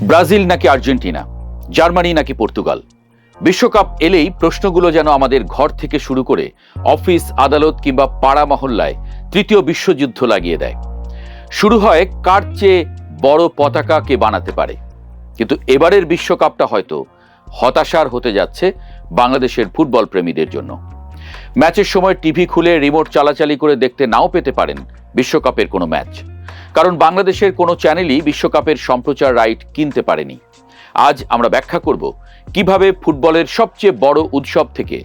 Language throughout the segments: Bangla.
ব্রাজিল নাকি আর্জেন্টিনা, জার্মানি নাকি পর্তুগাল, বিশ্বকাপ এলেই প্রশ্নগুলো যেন আমাদের ঘর থেকে শুরু করে অফিস, আদালত কিংবা পাড়া মহল্লায় তৃতীয় বিশ্বযুদ্ধ লাগিয়ে দেয়। শুরু হয় কার চেয়ে বড় পতাকা কে বানাতে পারে। কিন্তু এবারের বিশ্বকাপটা হয়তো হতাশার হতে যাচ্ছে বাংলাদেশের ফুটবল প্রেমীদের জন্য। ম্যাচের সময় টিভি খুলে রিমোট চালাচালি করে দেখতে নাও পেতে পারেন বিশ্বকাপের কোনো ম্যাচ, কারণ বাংলাদেশের কোনো চ্যানেলই বিশ্বকাপের সম্প্রচার রাইট কিনতে পারেনি। আজ আমরা ব্যাখ্যা করব কিভাবে ফুটবলের সবচেয়ে বড় উৎসব থেকে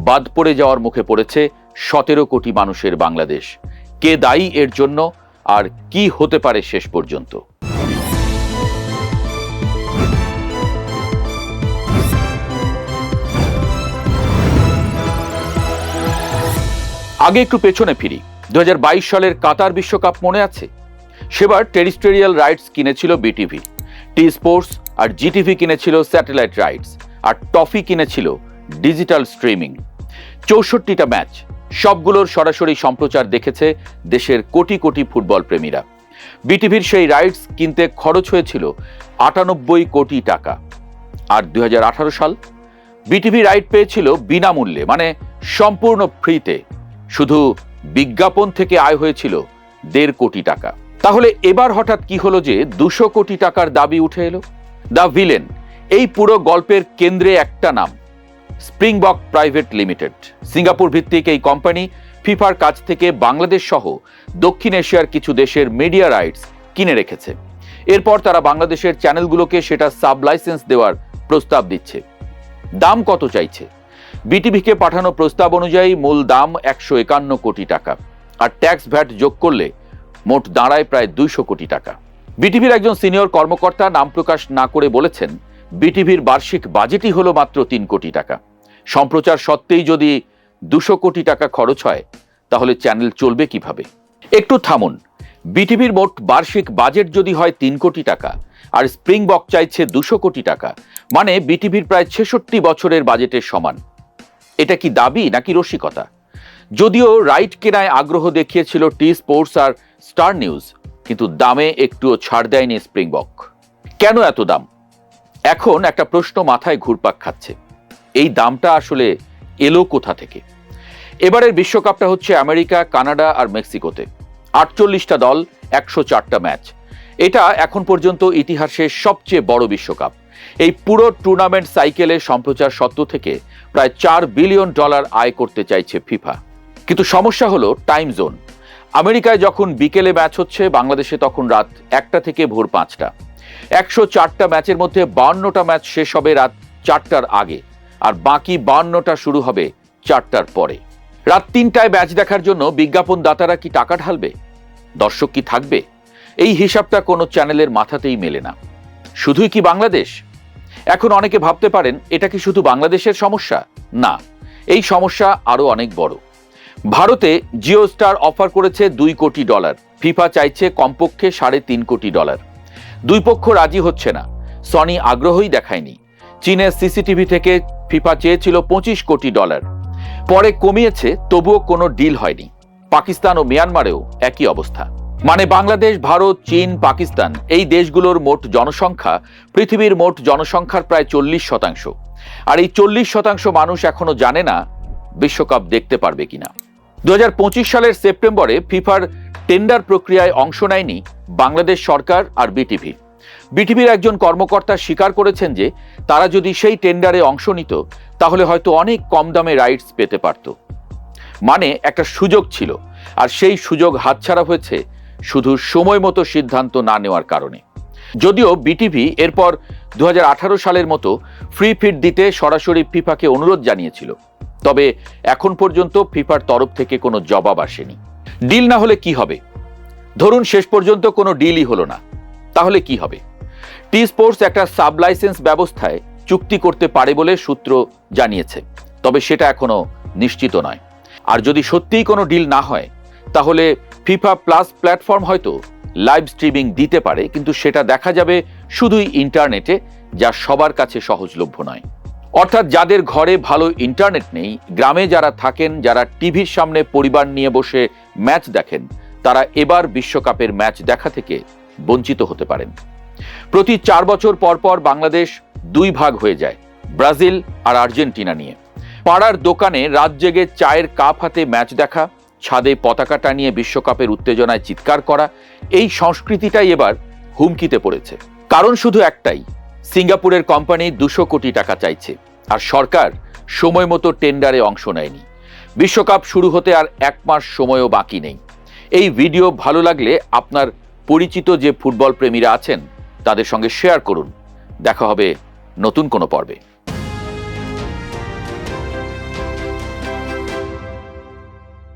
বাদ পড়ে যাওয়ার মুখে পড়েছে 17 কোটি মানুষের বাংলাদেশ, কে দায়ী এর জন্য, আর কি হতে পারে শেষ পর্যন্ত। আগে একটু পেছনে ফিরি। 2022 সালের কাতার বিশ্বকাপ মনে আছে? সেবার টেরিস্টেরিয়াল রাইটস কিনেছিল বিটিভি, টি স্পোর্টস আর জিটিভি কিনেছিল স্যাটেলাইট রাইটস, আর টফি কিনেছিল ডিজিটাল স্ট্রিমিং। 64টা ম্যাচ, সবগুলোর সরাসরি সম্প্রচার দেখেছে দেশের কোটি কোটি ফুটবল প্রেমীরা। বিটিভির সেই রাইটস কিনতে খরচ হয়েছিল 98 কোটি টাকা। আর 2018 সাল বিটিভি রাইট পেয়েছিল বিনামূল্যে, মানে সম্পূর্ণ ফ্রিতে। শুধু বিজ্ঞাপন থেকে আয় হয়েছিল 1.5 কোটি টাকা। তাহলে এবার হঠাৎ কি হলো যে 200 কোটি টাকার দাবি উঠে এলো? দ্য ভিলেন, এই পুরো গল্পের কেন্দ্রে একটা নাম, স্প্রিংবক প্রাইভেট লিমিটেড। সিঙ্গাপুর ভিত্তিক এই কোম্পানি ফিফার কাছ থেকে বাংলাদেশ সহ দক্ষিণ এশিয়ার কিছু দেশের মিডিয়া রাইটস কিনে রেখেছে। এরপর তারা বাংলাদেশের চ্যানেলগুলোকে সেটা সাব লাইসেন্স দেওয়ার প্রস্তাব দিচ্ছে। দাম কত চাইছে? বিটিভিকে পাঠানো প্রস্তাব অনুযায়ী মূল দাম 151 কোটি টাকা, আর ট্যাক্স ভ্যাট যোগ করলে মোট দাঁড়ায় প্রায় 200 কোটি টাকা। বিটিভির একজন সিনিয়র কর্মকর্তা নাম প্রকাশ না করে বলেছেন, বিটিভির বার্ষিক বাজেটই হলো মাত্র 3 কোটি টাকা। সম্প্রচার সত্ত্বেই যদি 200 কোটি টাকা খরচ হয়, তাহলে চ্যানেল চলবে কিভাবে? একটু থামুন। বিটিভির মোট বার্ষিক বাজেট যদি হয় 3 কোটি টাকা, আর স্প্রিংবক চাইছে 200 কোটি টাকা, মানে বিটিভির প্রায় 66 বছরের বাজেটের সমান। এটা কি দাবি নাকি রসিকতা? যদিও রাইট কেনায় আগ্রহ দেখিয়েছিল টি স্পোর্টস আর স্টার নিউজ, কিন্তু দামে একটুও ছাড় দেয়নি স্প্রিংবক। কেন এত দাম? এখন একটা প্রশ্ন মাথায় ঘুরপাক খাচ্ছে, এই দামটা আসলে এলো কোথা থেকে? এবারের বিশ্বকাপটা হচ্ছে আমেরিকা, কানাডা আর মেক্সিকোতে। 48টা দল, 104টা ম্যাচ। এটা এখন পর্যন্ত ইতিহাসের সবচেয়ে বড় বিশ্বকাপ। এই পুরো টুর্নামেন্ট সাইকেলে সম্প্রচার সত্ত্ব থেকে প্রায় $4 বিলিয়ন আয় করতে চাইছে ফিফা। কিন্তু সমস্যা হলো টাইম জোন। আমেরিকায় যখন বিকেলে ম্যাচ হচ্ছে, বাংলাদেশে তখন রাত 1টা থেকে ভোর 5টা। 104টা ম্যাচের মধ্যে 52টা ম্যাচ শেষ হবে রাত 4টার আগে, আর বাকি 52টা শুরু হবে 4টার পরে। রাত 3টায় ম্যাচ দেখার জন্য বিজ্ঞাপন দাতারা কি টাকা ঢালবে? দর্শক কি থাকবে? এই হিসাবটা কোনো চ্যানেলের মাথাতেই মেলে না। শুধুই কি বাংলাদেশ? এখন অনেকে ভাবতে পারেন, এটা কি শুধু বাংলাদেশের সমস্যা? না, এই সমস্যা আরো অনেক বড়। ভারতে জিও স্টার অফার করেছে $2 কোটি, ফিফা চাইছে কমপক্ষে $3.5 কোটি। দুই পক্ষ রাজি হচ্ছে না, সনি আগ্রহই দেখায়নি। চীনের সিসিটিভি থেকে ফিফা চেয়েছিল $25 কোটি, পরে কমিয়েছে, তবুও কোনো ডিল হয়নি। পাকিস্তান ও মিয়ানমারেও একই অবস্থা। মানে বাংলাদেশ, ভারত, চীন, পাকিস্তান এই দেশগুলোর মোট জনসংখ্যা পৃথিবীর মোট জনসংখ্যার প্রায় 40%। আর এই 40% মানুষ এখনো জানে না বিশ্বকাপ দেখতে পারবে কিনা। 2025 সালের সেপ্টেম্বরে ফিফার টেন্ডার প্রক্রিয়ায় অংশ নেয়নি বাংলাদেশ সরকার আর বিটিভি। বিটিভির একজন কর্মকর্তা স্বীকার করেছেন যে তারা যদি সেই টেন্ডারে অংশ নিত, তাহলে হয়তো অনেক কম দামে রাইটস পেতে পারত। মানে একটা সুযোগ ছিল, আর সেই সুযোগ হাতছাড়া হয়েছে শুধু সময় মতো সিদ্ধান্ত না নেওয়ার কারণে। যদিও বিটিভি এরপর 2018 সালের মতো ফ্রি ফিড দিতে সরাসরি ফিফাকে অনুরোধ জানিয়েছিল, তবে এখন পর্যন্ত ফিফার তরফ থেকে কোনো জবাব আসেনি। ডিল না হলে কি হবে? ধরুন শেষ পর্যন্ত কোনো ডিলই হলো না, তাহলে কি হবে? টি স্পোর্টস একটা সাব লাইসেন্স ব্যবস্থায় চুক্তি করতে পারে বলে সূত্র জানিয়েছে, তবে সেটা এখনো নিশ্চিত নয়। আর যদি সত্যিই কোনো ডিল না হয়, তাহলে ফিফা প্লাস প্ল্যাটফর্ম হয়তো লাইভ স্ট্রিমিং দিতে পারে, কিন্তু সেটা দেখা যাবে শুধুই ইন্টারনেটে, যা সবার কাছে সহজলভ্য নয়। অর্থাৎ যাদের ঘরে ভালো ইন্টারনেট নেই, গ্রামে যারা থাকেন, যারা টিভির সামনে পরিবার নিয়ে বসে ম্যাচ দেখেন, তারা এবার বিশ্বকাপের ম্যাচ দেখা থেকে বঞ্চিত হতে পারেন। প্রতি 4 বছর পর পর বাংলাদেশ দুই ভাগ হয়ে যায়, ব্রাজিল আর আর্জেন্টিনা নিয়ে। পাড়ার দোকানে রাত জেগে চায়ের কাপ হাতে ম্যাচ দেখা, ছাদে পতাকা টানিয়ে বিশ্বকাপের উত্তেজনায় চিৎকার করা, এই সংস্কৃতিটাই এবার হুমকিতে পড়েছে। কারণ শুধু একটাই, সিঙ্গাপুরের কোম্পানি 200 কোটি টাকা চাইছে, আর সরকার সময় মতো টেন্ডারে অংশ নেয়নি। বিশ্বকাপ শুরু হতে আর 1 মাস সময়ও বাকি নেই। এই ভিডিও ভালো লাগলে আপনার পরিচিত যে ফুটবল প্রেমীরা আছেন তাদের সঙ্গে শেয়ার করুন। দেখা হবে নতুন কোনো পর্বে।